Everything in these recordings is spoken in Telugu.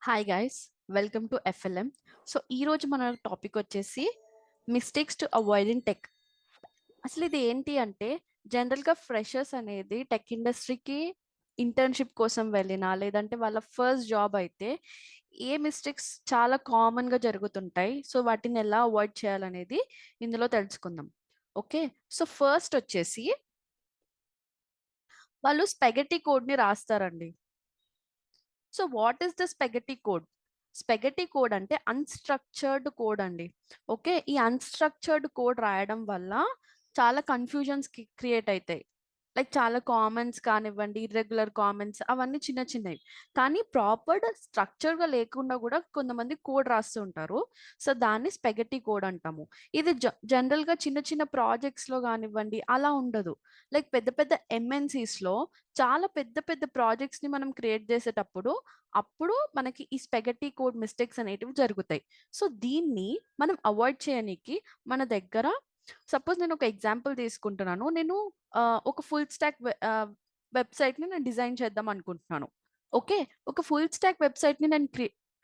Hi guys, welcome to FLM. So ఈరోజు మన టాపిక్ వచ్చేసి mistakes to avoid in tech. అసలు ఇది ఏంటి అంటే జనరల్గా ఫ్రెషర్స్ అనేది టెక్ ఇండస్ట్రీకి ఇంటర్న్షిప్ కోసం వెళ్ళినా లేదంటే వాళ్ళ ఫస్ట్ జాబ్ అయితే ఏ మిస్టేక్స్ చాలా కామన్గా జరుగుతుంటాయి. సో వాటిని ఎలా అవాయిడ్ చేయాలనేది ఇందులో తెలుసుకుందాం. ఓకే, సో ఫస్ట్ వచ్చేసి వాళ్ళు స్పెగటీ కోడ్ని రాస్తారండి. So what is the spaghetti code? Spaghetti code అంటే అన్‌స్ట్రక్చర్డ్ కోడ్ అండి. ఓకే, ఈ అన్‌స్ట్రక్చర్డ్ కోడ్ రాయడం వల్ల చాలా కన్‌ఫ్యూజన్స్ క్రియేట్ అయితాయి. లైక్ చాలా కామెంట్స్ కానివ్వండి, ఇర్రెగ్యులర్ కామెంట్స్ అవన్నీ చిన్న చిన్నవి. కానీ ప్రాపర్ స్ట్రక్చర్‌గా లేకుండా కూడా కొంతమంది కోడ్ రాస్తూ ఉంటారు. సో దాన్ని స్పెగటీ కోడ్ అంటాము. ఇది జనరల్‌గా చిన్న చిన్న ప్రాజెక్ట్స్‌లో కానివ్వండి అలా ఉండదు. లైక్ పెద్ద పెద్ద ఎంఎన్‌సీస్‌లో చాలా పెద్ద పెద్ద ప్రాజెక్ట్స్‌ని మనం క్రియేట్ చేసేటప్పుడు అప్పుడు మనకి ఈ స్పెగటీ కోడ్ మిస్టేక్స్ అనేటివి జరుగుతాయి. సో దీన్ని మనం అవాయిడ్ చేయనీకి మన దగ్గర సపోజ్ నేను ఒక ఎగ్జాంపుల్ తీసుకుంటున్నాను. నేను ఒక ఫుల్ స్టాక్ వెబ్‌సైట్‌ని నేను డిజైన్ చేద్దాం అనుకుంటున్నాను. ఓకే, ఒక ఫుల్ స్టాక్ వెబ్‌సైట్‌ని నేను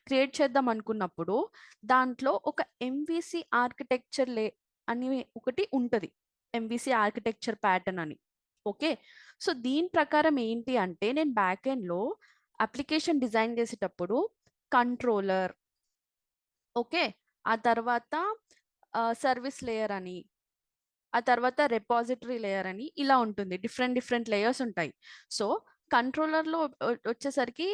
క్రియేట్ చేద్దాం అనుకున్నప్పుడు దాంట్లో ఒక ఎంవీసీ ఆర్కిటెక్చర్ అని ఒకటి ఉంటది. ఎంవీసీ ఆర్కిటెక్చర్ ప్యాటర్న్ అని. ఓకే, సో దీని ప్రకారం ఏంటి అంటే నేను బ్యాక్ ఎండ్‌లో అప్లికేషన్ డిజైన్ చేసేటప్పుడు కంట్రోలర్, ఓకే, ఆ తర్వాత సర్వీస్ లేయర్ అని, ఆ తర్వాత రెపాజిటరీ లేయర్ అని ఇలా ఉంటుంది. డిఫరెంట్ డిఫరెంట్ లేయర్స్ ఉంటాయి. సో కంట్రోలర్‌లో వచ్చేసరికి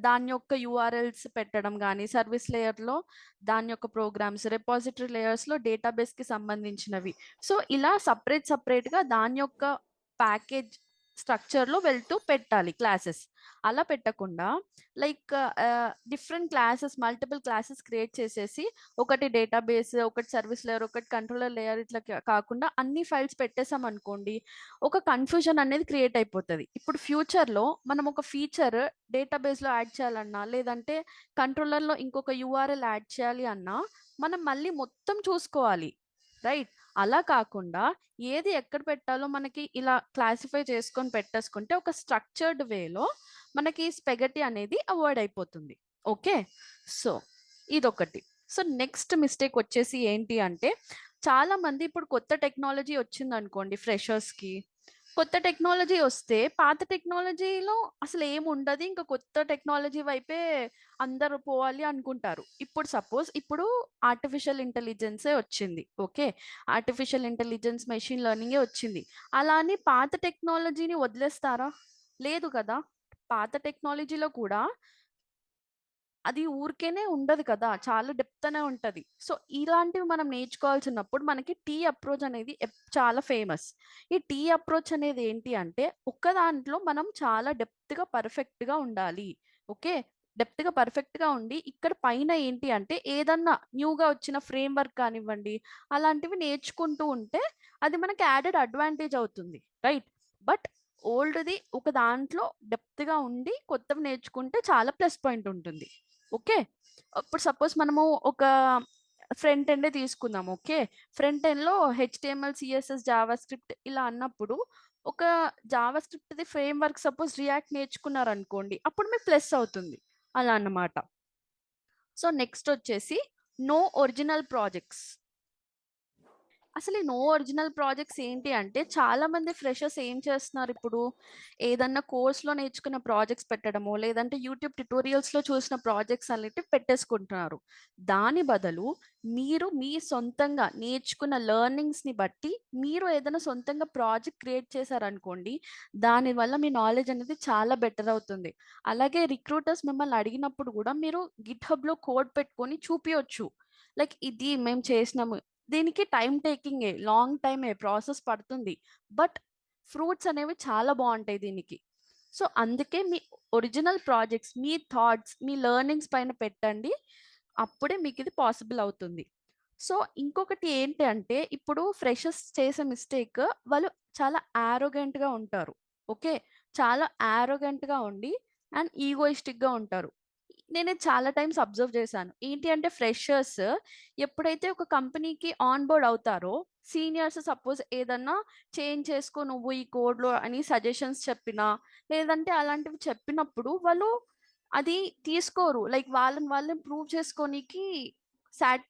దాని యొక్క యూఆర్ఎల్స్ పెట్టడం గానీ, సర్వీస్ లేయర్‌లో దాని యొక్క ప్రోగ్రామ్స్, రెపాజిటరీ లేయర్స్‌లో డేటాబేస్‌కి సంబంధించినవి. సో ఇలా సెపరేట్‌గా దాని యొక్క ప్యాకేజ్ స్ట్రక్చర్‌లో వెళ్తూ పెట్టాలి క్లాసెస్. అలా పెట్టకుండా like different classes, multiple classes create చేసేసి ఒకటి డేటాబేస్, ఒకటి సర్వీస్ లేయర్, ఒకటి కంట్రోలర్ లేయర్ ఇట్లా కాకుండా అన్ని ఫైల్స్ పెట్టేసామనుకోండి, ఒక కన్‌ఫ్యూజన్ అనేది క్రియేట్ అయిపోతది. ఇప్పుడు ఫ్యూచర్‌లో మనం ఒక ఫీచర్ డేటాబేస్‌లో యాడ్ చేయాలన్నా, లేదంటే కంట్రోలర్‌లో ఇంకొక యూఆర్ఎల్ యాడ్ చేయాలి అన్నా, మనం మళ్ళీ మొత్తం చూసుకోవాలి. రైట్? అలా కాకుండా ఏది ఎక్కడ పెట్టాలో మనకి ఇలా క్లాసిఫై చేసుకొని పెట్టేసుకుంటే ఒక స్ట్రక్చర్డ్ వేలో మనకి స్పెగటీ అనేది అవాయిడ్ అయిపోతుంది. ఓకే, సో ఇదొకటి. సో నెక్స్ట్ మిస్టేక్ వచ్చేసి ఏంటి అంటే చాలా మంది ఇప్పుడు కొత్త టెక్నాలజీ వచ్చిందనుకోండి ఫ్రెషర్స్‌కి. కొత్త టెక్నాలజీ వస్తే పాత టెక్నాలజీలో అసలు ఏముండదు. ఇంకా కొత్త టెక్నాలజీ వైపే అందరూ పోవాలి అనుకుంటారు. ఇప్పుడు ఆర్టిఫిషియల్ ఇంటెలిజెన్సే వచ్చింది. ఓకే, ఆర్టిఫిషియల్ ఇంటెలిజెన్స్, మెషిన్ లెర్నింగే వచ్చింది. అలా అని పాత టెక్నాలజీని వదిలేస్తారా? లేదు కదా! పాత టెక్నాలజీలో కూడా అది ఊరికేనే ఉండదు కదా! చాలా డెప్త్ అనే ఉంటది. సో, ఇలాంటివి మనం నేర్చుకోవాల్సినప్పుడు మనకి టీ అప్రోచ్ అనేది చాలా ఫేమస్. ఈ టీ అప్రోచ్ అనేది ఏంటి అంటే, ఒక్క దాంట్లో మనం చాలా డెప్త్‌గా, పర్ఫెక్ట్‌గా ఉండాలి. ఓకే, డెప్త్‌గా, పర్ఫెక్ట్‌గా ఉండి, ఇక్కడ పైన ఏంటి అంటే, ఏదన్నా న్యూగా వచ్చిన ఫ్రేమ్‌వర్క్ కానివ్వండి, అలాంటివి నేర్చుకుంటూ ఉంటే, అది మనకి యాడెడ్ అడ్వాంటేజ్ అవుతుంది. రైట్? బట్ ఓల్డ్‌ది ఒక దాంట్లో డెప్త్‌గా ఉండి, కొత్తవి నేర్చుకుంటే చాలా ప్లస్ పాయింట్ ఉంటుంది. ఓకే, ఇప్పుడు సపోజ్ మనము ఒక ఫ్రంట్ ఎండే తీసుకుందాం. ఓకే, ఫ్రంట్ ఎండ్‌లో హెచ్‌టీఎంఎల్, సీఎస్ఎస్, జావా స్క్రిప్ట్ ఇలా అన్నప్పుడు ఒక జావా స్క్రిప్ట్‌ది ఫ్రేమ్‌వర్క్ సపోజ్ రియాక్ట్ నేర్చుకున్నారనుకోండి, అప్పుడు మీకు ప్లస్ అవుతుంది. అలా అన్నమాట. సో నెక్స్ట్ వచ్చేసి నో ఒరిజినల్ ప్రాజెక్ట్స్. అసలు ఈ నో ఒరిజినల్ ప్రాజెక్ట్స్ ఏంటి అంటే చాలా మంది ఫ్రెషర్స్ ఏం చేస్తున్నారు ఇప్పుడు, ఏదన్నా కోర్స్‌లో నేర్చుకున్న ప్రాజెక్ట్స్ పెట్టడమో, లేదంటే యూట్యూబ్ ట్యుటోరియల్స్‌లో చూసిన ప్రాజెక్ట్స్ అనేటివి పెట్టేసుకుంటున్నారు. దాని బదులు మీరు మీ సొంతంగా నేర్చుకున్న లెర్నింగ్స్‌ని బట్టి మీరు ఏదైనా సొంతంగా ప్రాజెక్ట్ క్రియేట్ చేశారనుకోండి, దానివల్ల మీ నాలెడ్జ్ అనేది చాలా బెటర్ అవుతుంది. అలాగే రిక్రూటర్స్ మిమ్మల్ని అడిగినప్పుడు కూడా మీరు గిట్‌హబ్‌లో కోడ్ పెట్టుకొని చూపియొచ్చు. లైక్ ఇది మేము చేసినాము. దీనికి టైమ్ టేకింగే. లాంగ్ టైమే. ప్రాసెస్ పడుతుంది. బట్ ఫ్రూట్స్ అనేవి చాలా బావుంటాయి దీనికి. సో, అందుకే మీ ఒరిజినల్ ప్రాజెక్ట్స్, మీ థాట్స్, మీ లెర్నింగ్స్ పైన పెట్టండి. అప్పుడే మీకిది పాసిబుల్ అవుతుంది. సో, ఇంకొకటి ఏంటి అంటే, ఇప్పుడు ఫ్రెషర్స్ చేసే మిస్టేక్ వాళ్ళు చాలా యారోగెంట్‌గా ఉంటారు. ఓకే, చాలా యారోగెంట్‌గా ఉండి అండ్ ఈగోయిస్టిక్‌గా ఉంటారు. నేనిది చాలా టైమ్స్ అబ్జర్వ్ చేశాను. ఏంటి అంటే ఫ్రెషర్స్ ఎప్పుడైతే ఒక కంపెనీకి ఆన్ బోర్డ్ అవుతారో, సీనియర్స్ సపోజ్ ఏదన్నా చేంజ్ చేసుకో నువ్వు ఈ కోడ్‌లో అని సజెషన్స్ చెప్పినా, లేదంటే అలాంటివి చెప్పినప్పుడు వాళ్ళు అది తీసుకోరు. లైక్ వాళ్ళని ప్రూవ్ చేసుకోనికి సాట్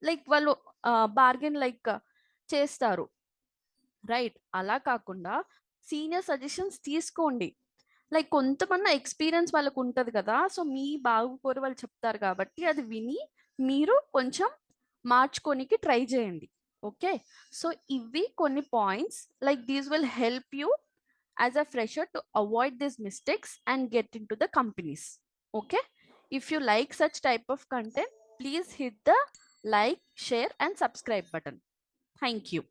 లైక్ వాళ్ళు బార్గెన్ లైక్ చేస్తారు. రైట్? అలా కాకుండా సీనియర్ సజెషన్స్ తీసుకోండి. లైక్ కొంతమంది ఎక్స్‌పీరియన్స్ వాళ్ళకుంటది కదా! సో, మీ బాగు కోరి వాళ్ళు చెప్తారు కాబట్టి అది విని మీరు కొంచెం మార్చుకోనికి ట్రై చేయండి. ఓకే. సో, ఇవి కొన్ని points like these will help you as a fresher to avoid these mistakes and get into the companies. Okay. If you like such type of content, please hit the like, share and subscribe button. Thank you.